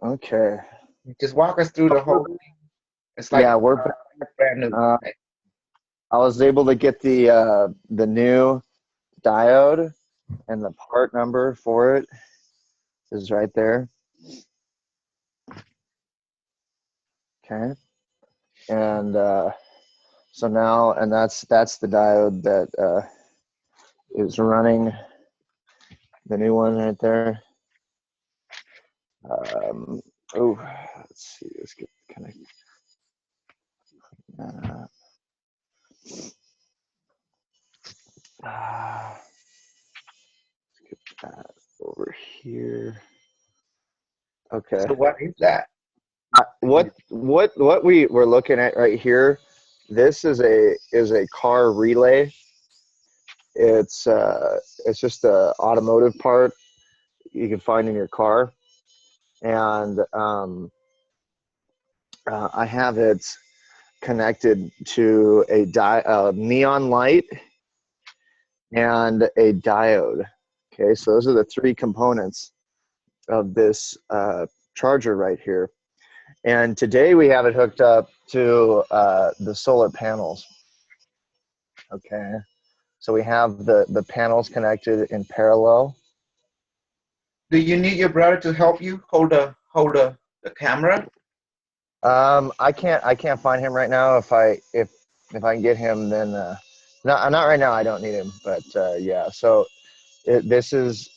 Okay. Just walk us through the whole thing. It's like Yeah, we're back. brand new. Uh, I was able to get the new diode, and the part number for it is right there. Okay. And so now, and that's the diode that is running, the new one right there. Um, oh, let's see. Let's get connected. Let's get that over here. Okay. So what is that? What we were looking at right here? This is a car relay. It's just a automotive part you can find in your car, and I have it connected to a neon light and a diode. Okay, so those are the three components of this charger right here. And today we have it hooked up to the solar panels. Okay, so we have the panels connected in parallel. Do you need your brother to help you hold the camera? I can't find him right now. If I can get him, then not right now. I don't need him, but yeah. So this is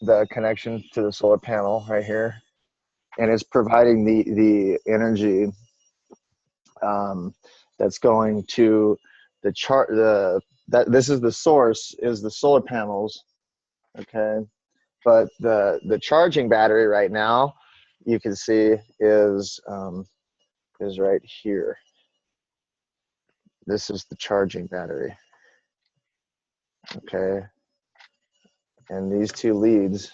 the connection to the solar panel right here, and it's providing the energy that's going to the chart. That this is the source is the solar panels. Okay, but the charging battery right now, you can see is right here. This is the charging battery. Okay, and these two leads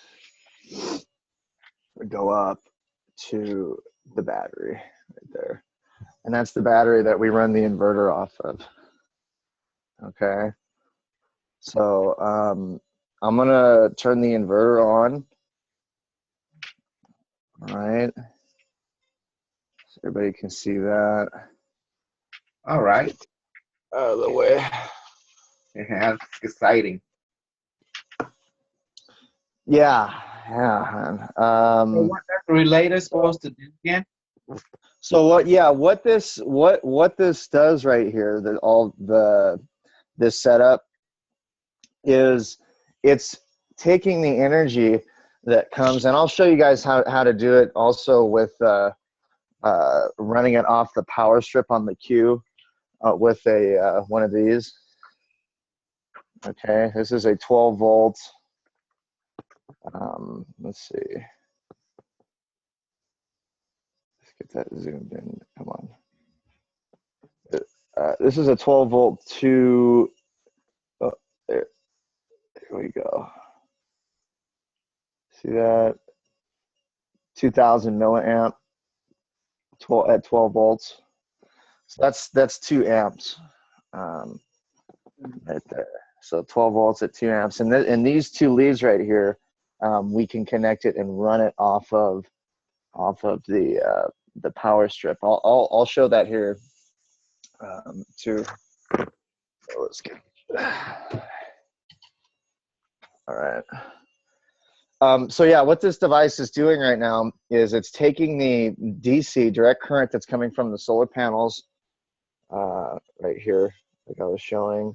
go up to the battery right there, and that's the battery that we run the inverter off of. Okay, so I'm gonna turn the inverter on. All right, so everybody can see that. All right. Out of the way. Yeah, it's exciting. Yeah, yeah. So what that relator is supposed to do again? So what? Yeah, what this does right here, that all this setup is, it's taking the energy that comes, and I'll show you guys how to do it also with running it off the power strip on the Q with a one of these. Okay, this is a 12 volt. Let's see. Let's get that zoomed in. Come on. This is a 12 volt to. Oh, there we go. See that? 2000 milliamp, 12 at 12 volts. So that's 2 amps right there. So 12 volts at 2 amps, and these two leads right here, we can connect it and run it off of the power strip. I'll show that here too. So let's get. All right. So yeah, what this device is doing right now is it's taking the DC direct current that's coming from the solar panels right here, like I was showing,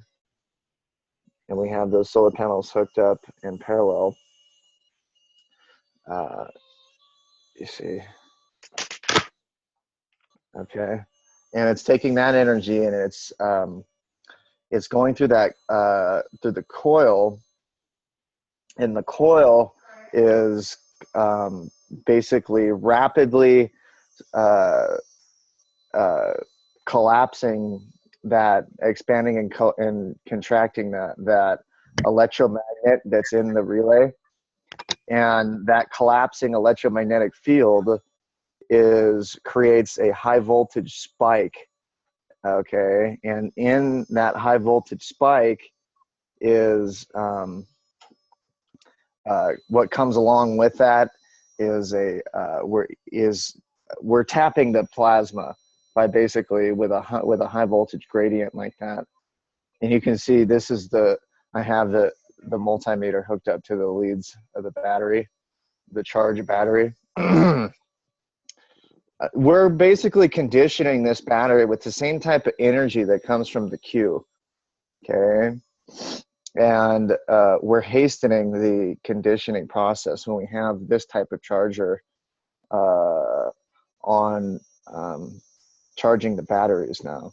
and we have those solar panels hooked up in parallel. You see, okay, and it's taking that energy and it's going through that through the coil, and the coil is basically rapidly uh, uh, collapsing that, expanding and contracting that electromagnet that's in the relay, and that collapsing electromagnetic field creates a high voltage spike. Okay, and in that high voltage spike is what comes along with that is we're tapping the plasma by basically with a high voltage gradient like that. And you can see this is I have the multimeter hooked up to the leads of the battery, the charge battery. We're basically conditioning this battery with the same type of energy that comes from the Q, okay? And we're hastening the conditioning process when we have this type of charger on charging the batteries now.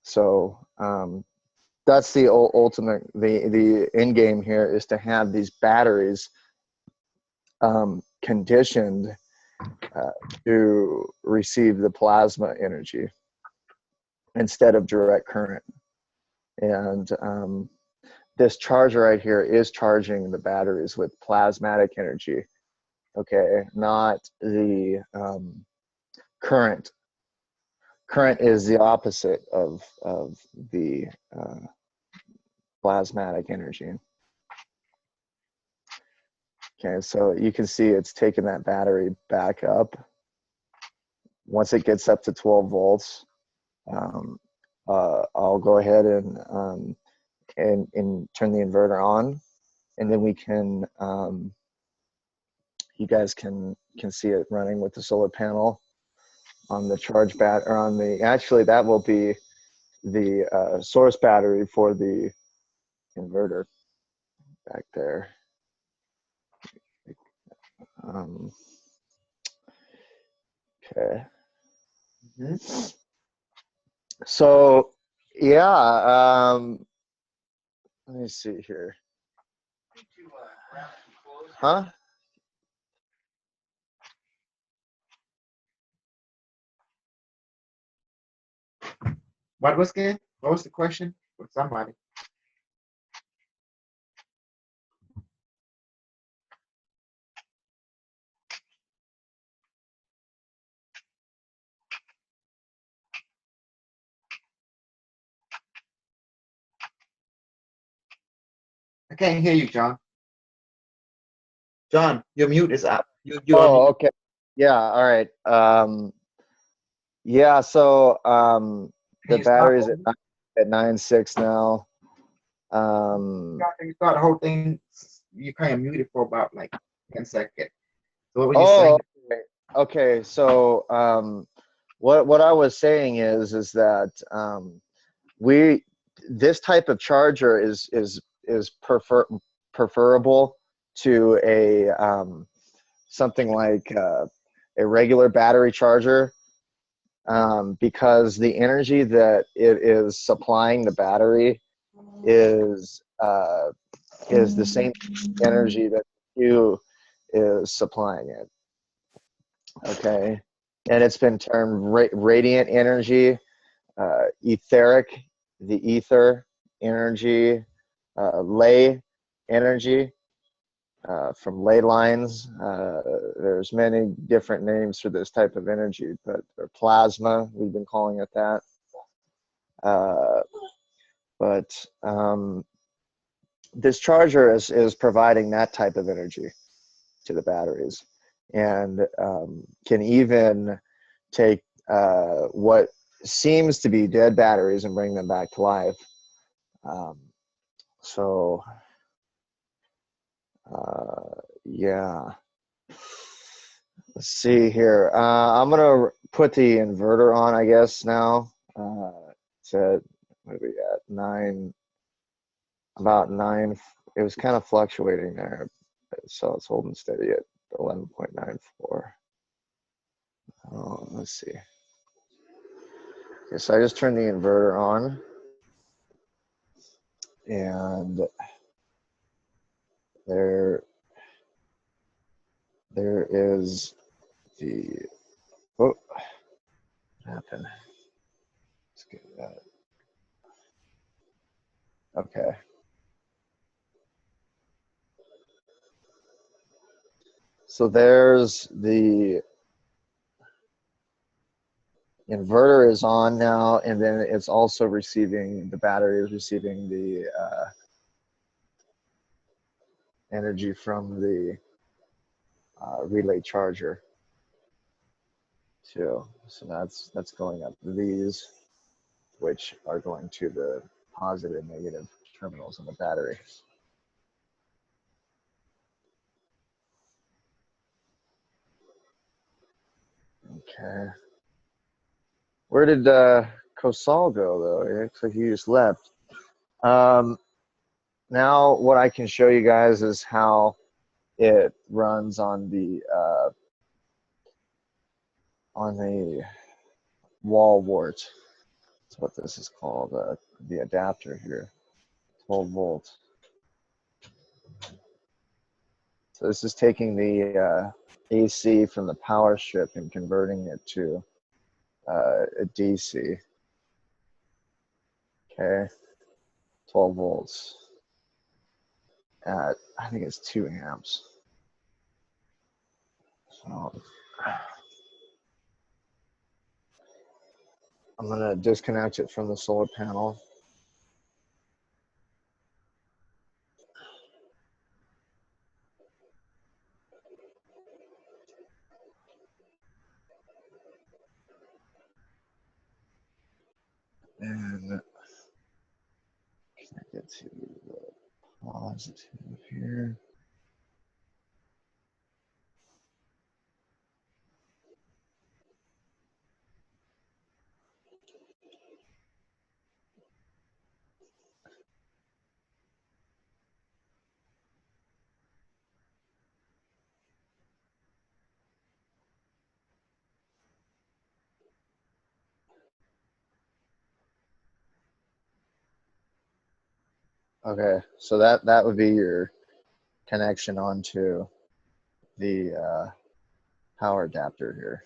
So that's the ultimate, the end game here is to have these batteries conditioned to receive the plasma energy instead of direct current. And this charger right here is charging the batteries with plasmatic energy, okay, not the current. Current is the opposite of the plasmatic energy. Okay, so you can see it's taking that battery back up. Once it gets up to 12 volts, I'll go ahead and turn the inverter on, and then we can, you guys can see it running with the solar panel on the charge or on the, actually that will be the source battery for the inverter back there. Okay. Mm-hmm. So yeah, let me see here. Huh? What was good? What was the question for somebody? I can't hear you, John. John, your mute is up. You are Oh, mute. okay. Yeah, all right. Yeah, so Can the you start battery's over? at 9.6 now. Can you start the whole thing? You kind of muted for about like 10 seconds. So what were you Oh, saying? okay. So what I was saying is that this type of charger is preferable to a something like a regular battery charger, because the energy that it is supplying the battery is the same energy that Q is supplying it. Okay, and it's been termed radiant energy, etheric, the ether energy, ley energy, from ley lines. There's many different names for this type of energy, but or plasma, we've been calling it that. But this charger is providing that type of energy to the batteries, and can even take what seems to be dead batteries and bring them back to life. So yeah, let's see here. I'm gonna put the inverter on, I guess now. It's at, what are we at, 9, about 9. It was kind of fluctuating there, so it's holding steady at 11.94. Oh, let's see. Okay, so I just turned the inverter on, and there is the, oh, what happened? Let's get that. Okay. So there's the inverter is on now, and then it's also receiving, the battery is receiving the energy from the relay charger too. So that's going up these, which are going to the positive and negative terminals in the battery. Okay. Where did Kosal go though? It looks like he just left. Now what I can show you guys is how it runs on the wall wart. That's what this is called, the adapter here, 12 volts. So this is taking the AC from the power strip and converting it to a DC. Okay, 12 volts at, I think it's 2 amps. So I'm gonna disconnect it from the solar panel. And connect it to the positive here. Okay, so that would be your connection onto the power adapter here.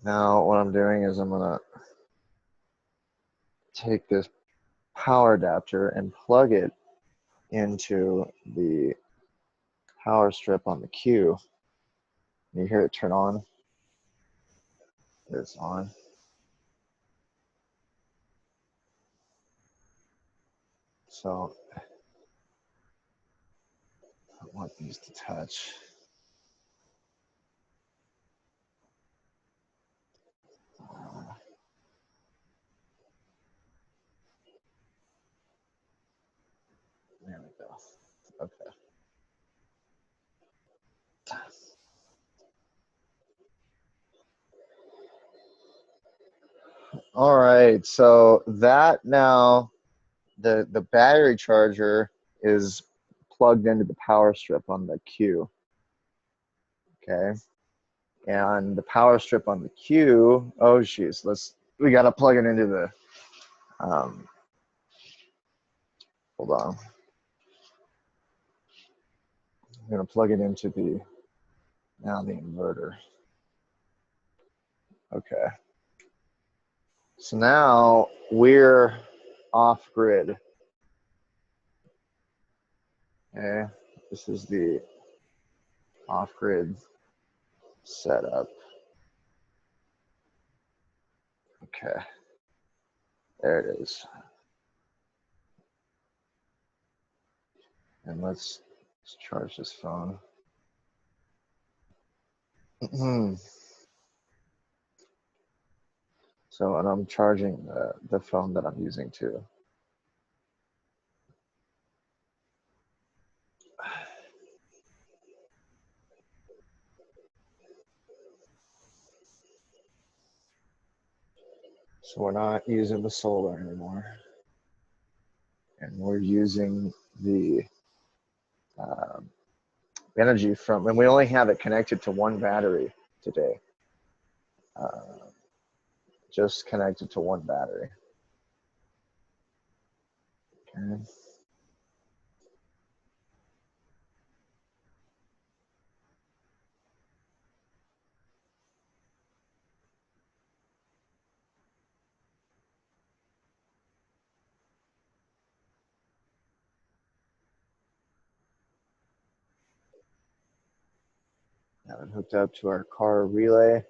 Now what I'm doing is I'm gonna take this power adapter and plug it into the power strip on the Q. You hear it turn on. It's on. So I want these to touch. There we go. Okay. All right, so that now the battery charger is plugged into the power strip on the Q. Okay, and the power strip on the Q. Oh geez, we gotta plug it into the. Hold on. I'm gonna plug it into the inverter. Okay. So now we're off grid. Okay, this is the off grid setup. Okay, there it is. And let's charge this phone. So, and I'm charging the phone that I'm using too. So we're not using the solar anymore. And we're using the energy from, and we only have it connected to one battery today. Just connected to one battery. Okay. Have it hooked up to our car relay.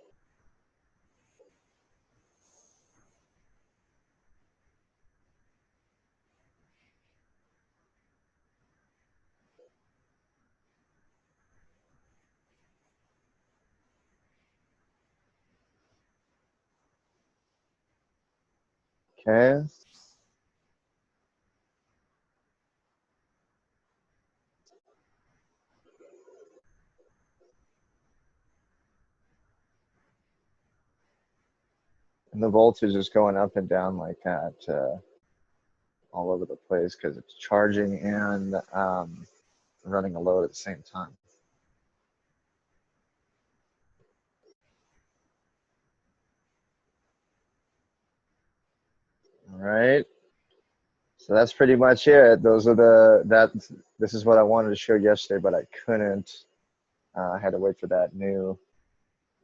Okay. And the voltage is going up and down like that all over the place because it's charging and running a load at the same time. All right. So that's pretty much it. Those are this is what I wanted to show yesterday, but I couldn't. I had to wait for that new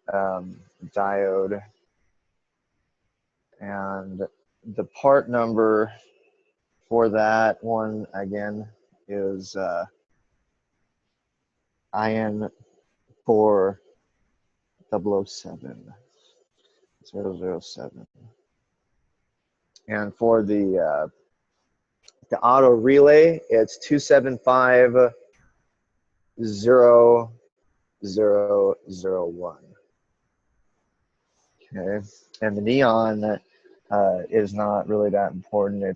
diode. And the part number for that one, again, is IN4007. 007. And for the auto relay, it's 2750001. Okay, and the neon is not really that important. In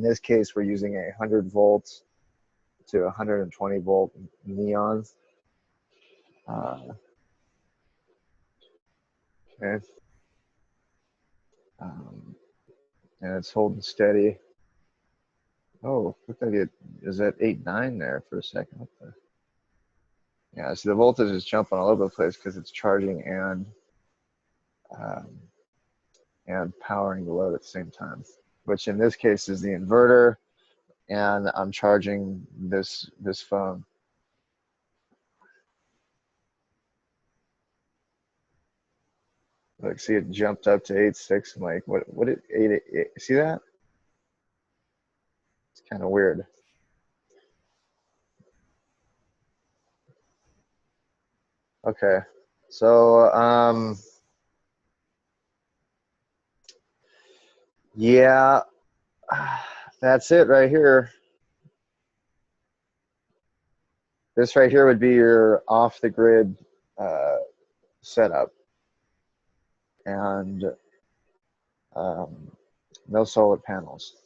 this case, we're using a 100 volts to 120 volt neon. Okay, and it's holding steady. Oh, look like it is at 8.9 there for a second. What the? Yeah, so the voltage is jumping all over the place because it's charging and powering the load at the same time, which in this case is the inverter, and I'm charging this phone. Like, see, it jumped up to 8.6. I'm like, what did 8.8? See that? It's kind of weird. Okay, so yeah, that's it right here. This right here would be your off the grid setup, and no solar panels.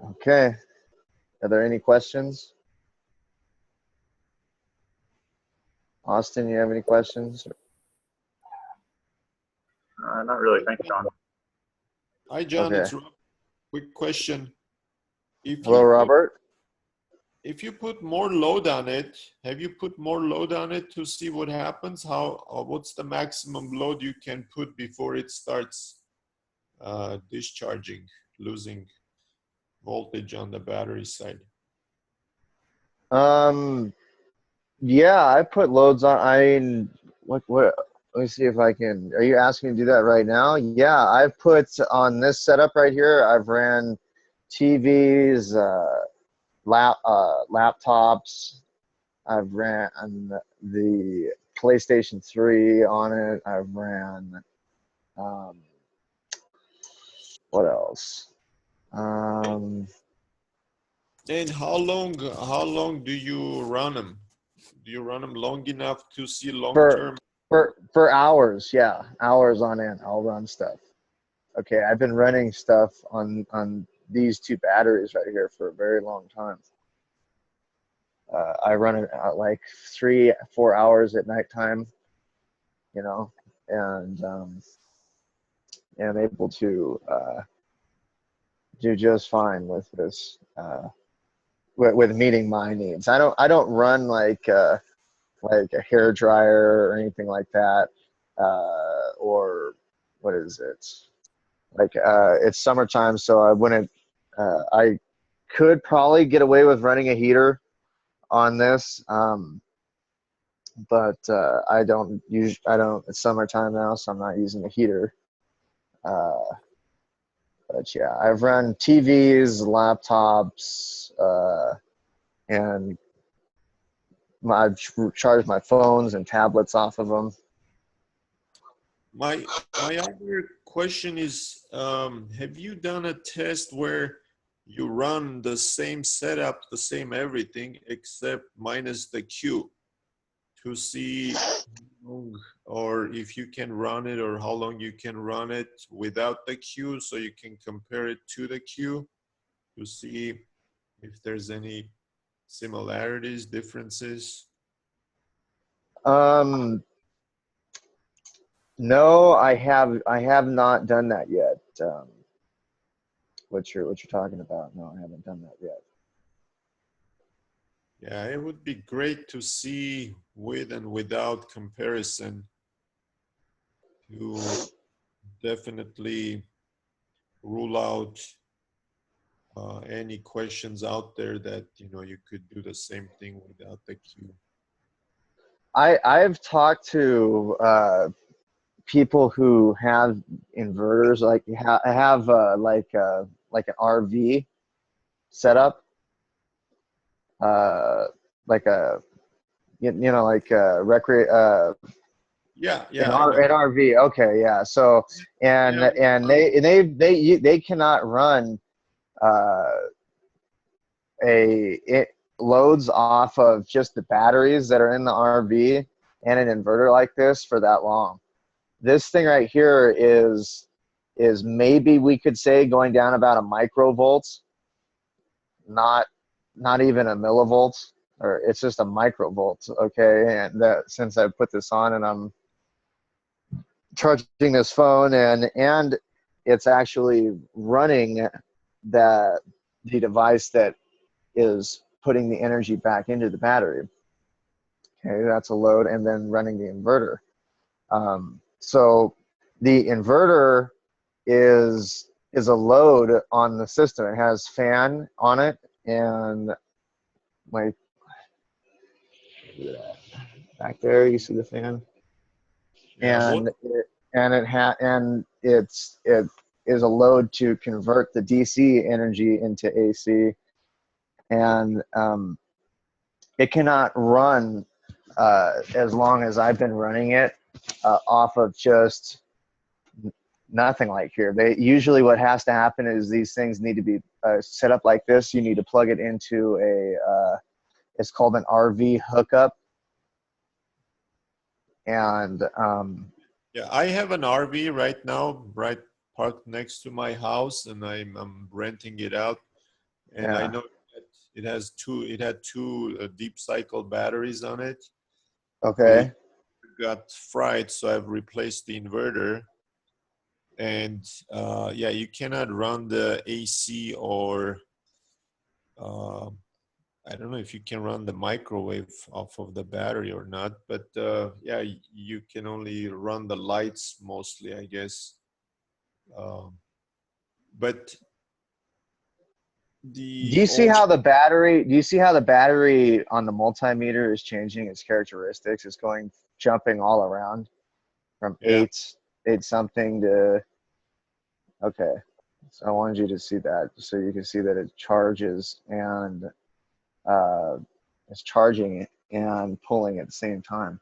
Okay, are there any questions? Austin, you have any questions? Not really. Thanks, John. Hi, John. Okay. It's Rob. Quick question. Hello, Robert. If you put more load on it, have you put more load on it to see what happens? What's the maximum load you can put before it starts discharging, losing voltage on the battery side? Yeah, I put loads on. I mean, what? Let me see if I can. Are you asking me to do that right now? Yeah, I've put on this setup right here. I've ran TVs, laptops. I've ran the PlayStation 3 on it. I've ran what else? And how long do you run them? Do you run them long enough to see long-term? For hours, yeah, hours on end. I'll run stuff. Okay, I've been running stuff on these two batteries right here for a very long time. I run it like 3-4 hours at nighttime, you know, and am able to do just fine with this, with meeting my needs. I don't run like a hair dryer or anything like that, or what is it? Like it's summertime, so I wouldn't. I could probably get away with running a heater on this, but I don't use. I don't. It's summertime now, so I'm not using a heater. But yeah, I've run TVs, laptops, and I've charged my phones and tablets off of them. My other question is, have you done a test where you run the same setup, the same everything, except minus the Q to see or if you can run it or how long you can run it without the Q, so you can compare it to the Q to see if there's any similarities, differences. No, I have not done that yet. What you're talking about? No, I haven't done that yet. Yeah, it would be great to see with and without comparison to definitely rule out any questions out there that you could do the same thing without the Q. I've talked to people who have inverters, like have like an RV setup, like a like Yeah, an I know. RV. Okay, yeah. So and they cannot run uh, loads off of just the batteries that are in the RV and an inverter like this for that long. This thing right here is maybe we could say going down about a microvolt, not even a millivolt, or it's just a microvolt. Okay, and that since I put this on and I'm charging this phone and it's actually running the device that is putting the energy back into the battery. Okay, that's a load, and then running the inverter. So the inverter is a load on the system. It has fan on it, and like back there, you see the fan, Yeah, and it is a load to convert the DC energy into AC, and it cannot run as long as I've been running it off of just nothing like here. They usually, what has to happen is these things need to be set up like this. You need to plug it into it's called an RV hookup, and yeah. I have an RV right now, right parked next to my house, and I'm renting it out. And I yeah. know that it had two deep cycle batteries on it, which Okay. got fried, so I've replaced the inverter. And yeah, you cannot run the AC or I don't know if you can run the microwave off of the battery or not, but yeah, you can only run the lights mostly, I guess. But Do the you see old, how the battery? Do you see how the battery on the multimeter is changing its characteristics? It's jumping all around from yeah, eight something to okay. So I wanted you to see that, so you can see that it charges and uh, it's charging and pulling at the same time.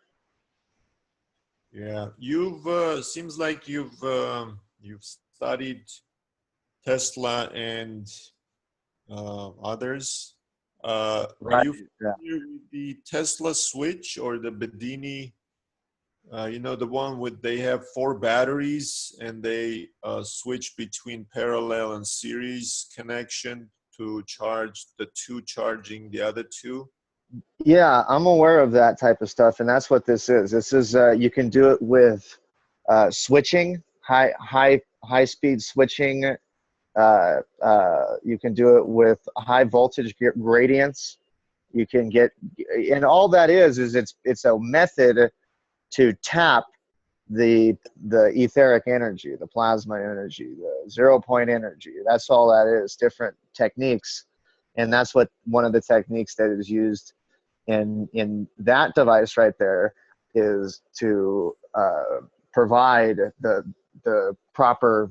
yeah, you've seems like you've studied Tesla and others. Are Right. you Yeah. familiar with the Tesla switch or the Bedini? The one with they have 4 batteries and they switch between parallel and series connection to charge the 2, charging the other 2. Yeah, I'm aware of that type of stuff, and that's what this is. This is you can do it with switching, high speed switching. You can do it with high voltage gradients. You can get, and all that is it's a method to tap the etheric energy, the plasma energy, the 0 point energy. That's all that is. Different techniques, and that's what one of the techniques that is used in that device right there is to provide the proper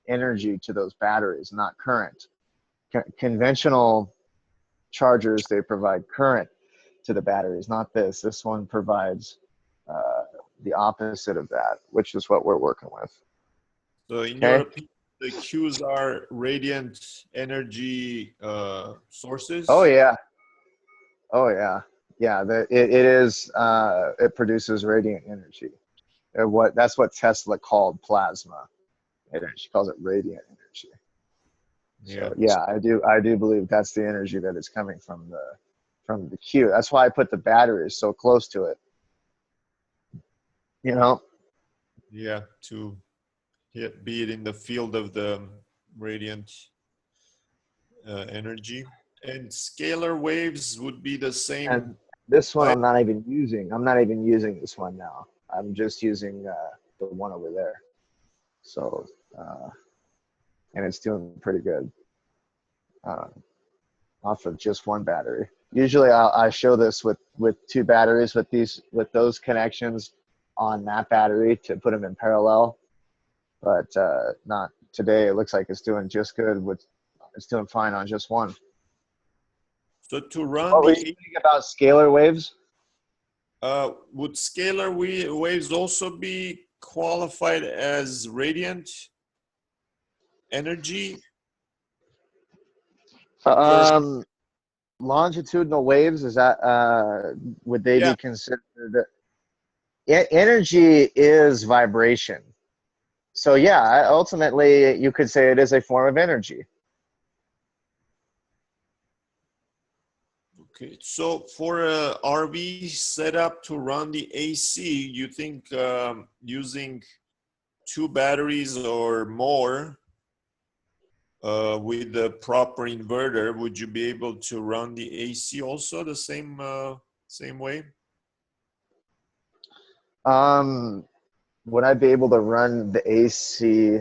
energy to those batteries, not current. Conventional chargers, they provide current to the batteries, not this. This one provides the opposite of that, which is what we're working with. So in your Okay. opinion, the Qs are radiant energy sources? Oh yeah. Oh yeah. Yeah. It is. It produces radiant energy. That's what Tesla called plasma energy. She calls it radiant energy. Yeah. So yeah, I do believe that's the energy that is coming from the Q. That's why I put the batteries so close to it. You know. Yeah, to be it in the field of the radiant energy. And scalar waves would be the same. And this one I'm not even using. I'm not even using this one now. I'm just using the one over there. So, and it's doing pretty good off of just one battery. Usually I show this with two batteries with those connections on that battery to put them in parallel, but not today. It looks like it's doing just good it's doing fine on just one. So to run What were you thinking about scalar waves? would scalar waves also be qualified as radiant energy? Longitudinal waves, is that would they Yeah. be considered? Energy is vibration. So yeah, ultimately you could say it is a form of energy. Okay, so for a RV setup to run the AC, you think using 2 batteries or more with the proper inverter, would you be able to run the AC also the same way? Would I be able to run the AC?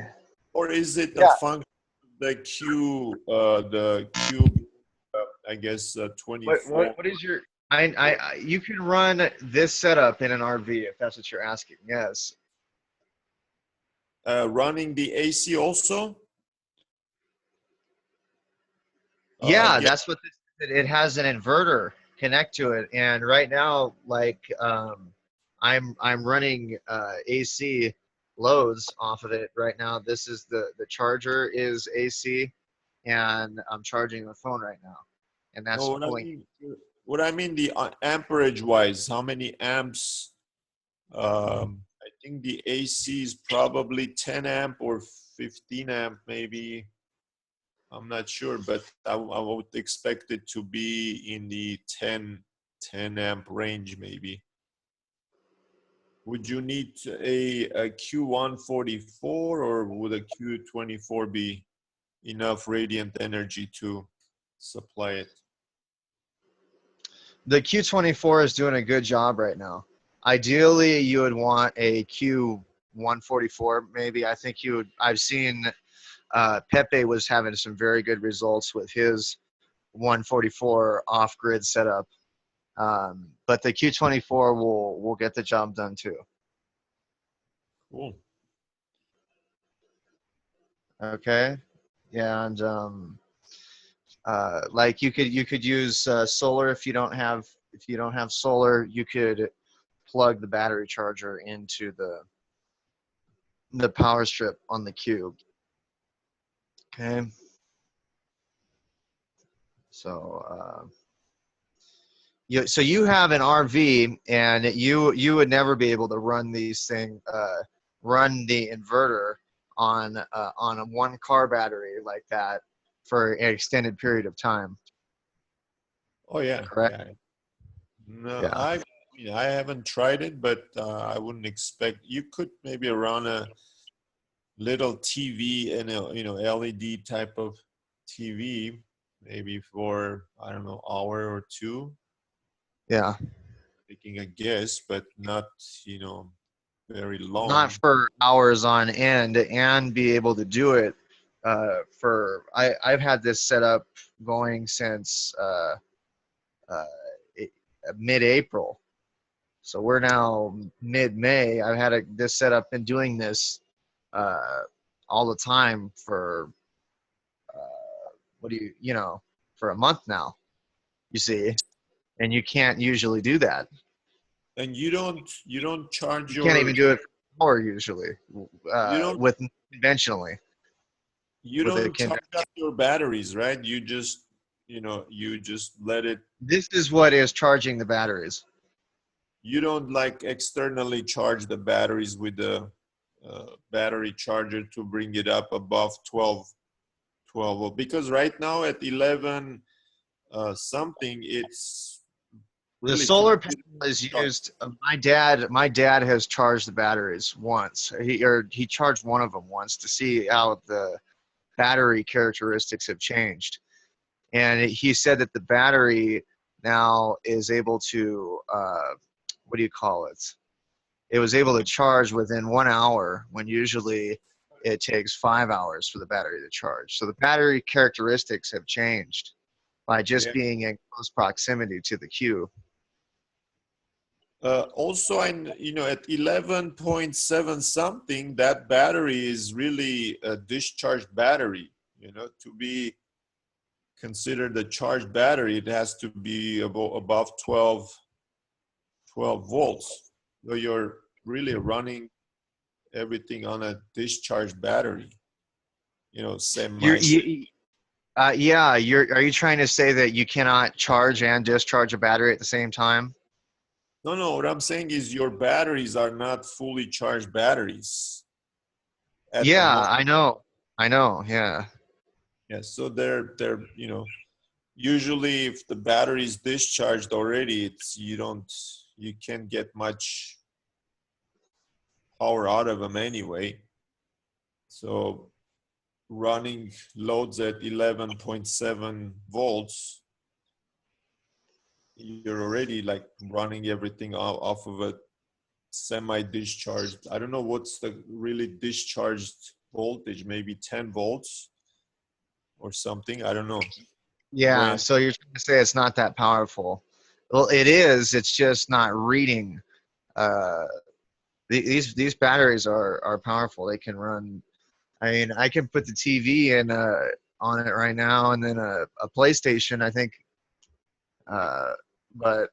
Or is it a Yeah. function of the Q, I guess 24? What is your? You can run this setup in an RV if that's what you're asking. Yes. Running the AC also? Yeah, that's what it has an inverter connect to it, and right now, like I'm running AC loads off of it right now. This is the charger is AC, and I'm charging the phone right now, and that's No, pulling. what I mean the amperage wise, how many amps? I think the AC is probably 10 amp or 15 amp, maybe. I'm not sure, but I would expect it to be in the 10 amp range, maybe. Would you need a Q144 or would a Q24 be enough radiant energy to supply it? The Q24 is doing a good job right now. Ideally, you would want a Q144. Maybe I think you would. I've seen Pepe was having some very good results with his 144 off-grid setup, but the Q24 will get the job done too. Cool. Okay, yeah, and like you could use solar if you don't have solar. You could plug the battery charger into the power strip on the cube. Okay. So so you have an RV, and you would never be able to run run the inverter on a one car battery like that for an extended period of time. Oh yeah, Correct. yeah. No, Yeah. I haven't tried it, but I wouldn't expect. You could maybe run a little TV and a LED type of TV, maybe for I don't know hour or two. Yeah. Taking a guess, but not very long. Not for hours on end, and be able to do it I've had this set up going since mid-April. So we're now mid-May. I've had this set up, been doing this all the time for for a month now, you see, and you can't usually do that. And you don't charge You can't your even do it for an hour usually you don't with conventionally. You with a don't charge up your batteries, right? You just, you just let it. This is what is charging the batteries. You don't like externally charge the batteries with the battery charger to bring it up above 12 because right now at 11 something, it's The really solar panel is used. My dad has charged the batteries once. He charged one of them once to see how the battery characteristics have changed, and he said that the battery now is able to what do you call it? It was able to charge within 1 hour when usually it takes 5 hours for the battery to charge. So the battery characteristics have changed by just Yeah. being in close proximity to the queue. Also, at 11.7 something, that battery is really a discharged battery. To be considered a charged battery, it has to be above 12 volts. So you're really running everything on a discharged battery. Semi. Are you trying to say that you cannot charge and discharge a battery at the same time? No. What I'm saying is your batteries are not fully charged batteries. Yeah, I know. Yeah. Yeah. So they're usually if the battery is discharged already, you can't get much power out of them anyway. So running loads at 11.7 volts, you're already like running everything off of a semi-discharged. I don't know what's the really discharged voltage, maybe 10 volts or something. I don't know. Yeah, so you're trying to say it's not that powerful. Well, it is. It's just not reading. Uh, these batteries are powerful. They can run. I mean, I can put the TV in on it right now, and then a PlayStation. I think. But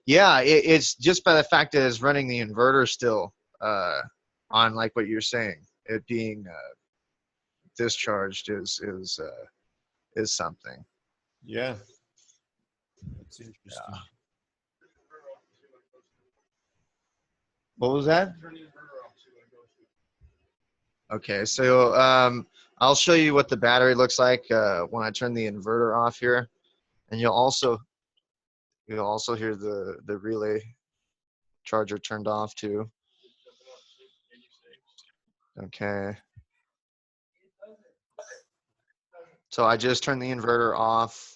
yeah, it's just by the fact that it's running the inverter still on, like what you're saying. It being discharged is something. Yeah, that's interesting. Yeah. What was that? Okay, so I'll show you what the battery looks like when I turn the inverter off here, and you'll also hear the relay charger turned off too. Okay. So I just turned the inverter off,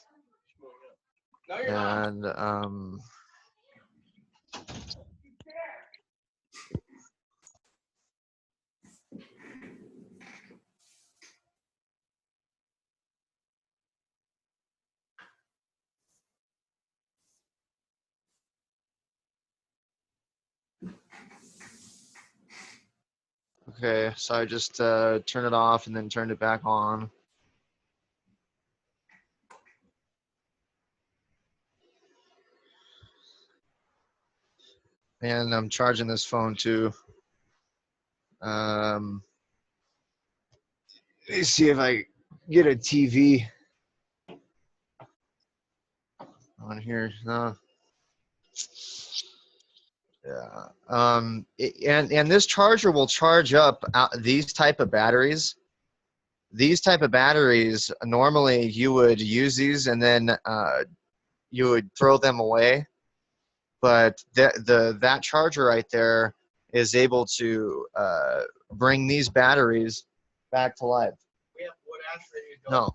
and okay, so I just turned it off and then turned it back on. And I'm charging this phone too. Let me see if I get a TV on here. No. Yeah. And this charger will charge up these type of batteries. These type of batteries, normally you would use these and then you would throw them away. But that charger right there is able to bring these batteries back to life. No.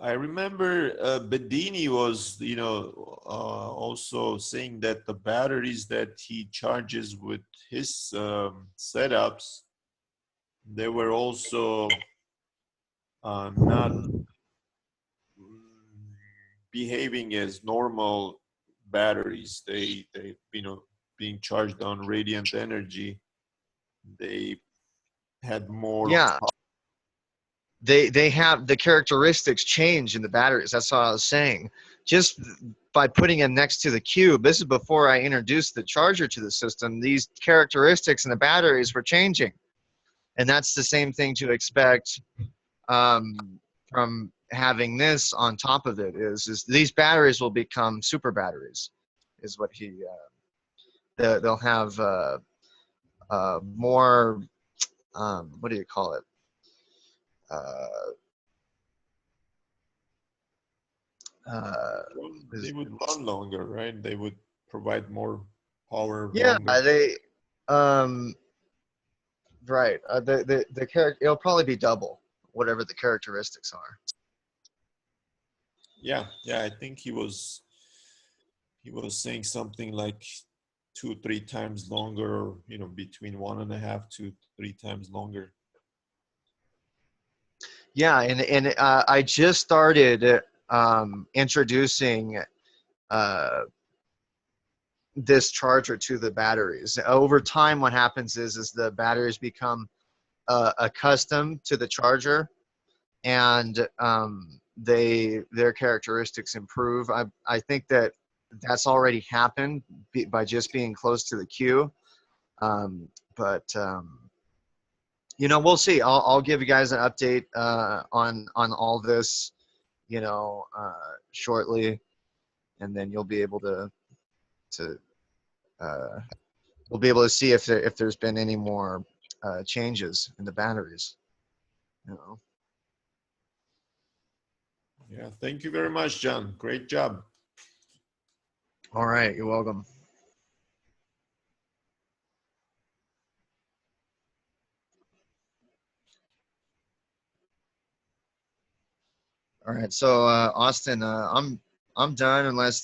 I remember Bedini was, also saying that the batteries that he charges with his setups, they were also not behaving as normal batteries. They being charged on radiant energy, they had more. Yeah. they have the characteristics change in the batteries. That's what I was saying. Just by putting them next to the cube, this is before I introduced the charger to the system, these characteristics in the batteries were changing. And that's the same thing to expect from having this on top of it, is these batteries will become super batteries, is what they'll have more, what do you call it? They would run longer, right? They would provide more power Yeah, longer. they, right. The character, it'll probably be double, whatever the characteristics are. Yeah, I think he was saying something like 2-3 times longer, or between 1.5 to 3 times longer. Yeah, and I just started introducing this charger to the batteries. Over time, what happens is the batteries become accustomed to the charger, and their characteristics improve. I think that's already happened by just being close to the queue. But we'll see. I'll give you guys an update on all this, shortly, and then you'll be able to we'll be able to see if there's been any more changes in the batteries. Yeah, thank you very much, John. Great job. All right, you're welcome. All right, so Austin, I'm done unless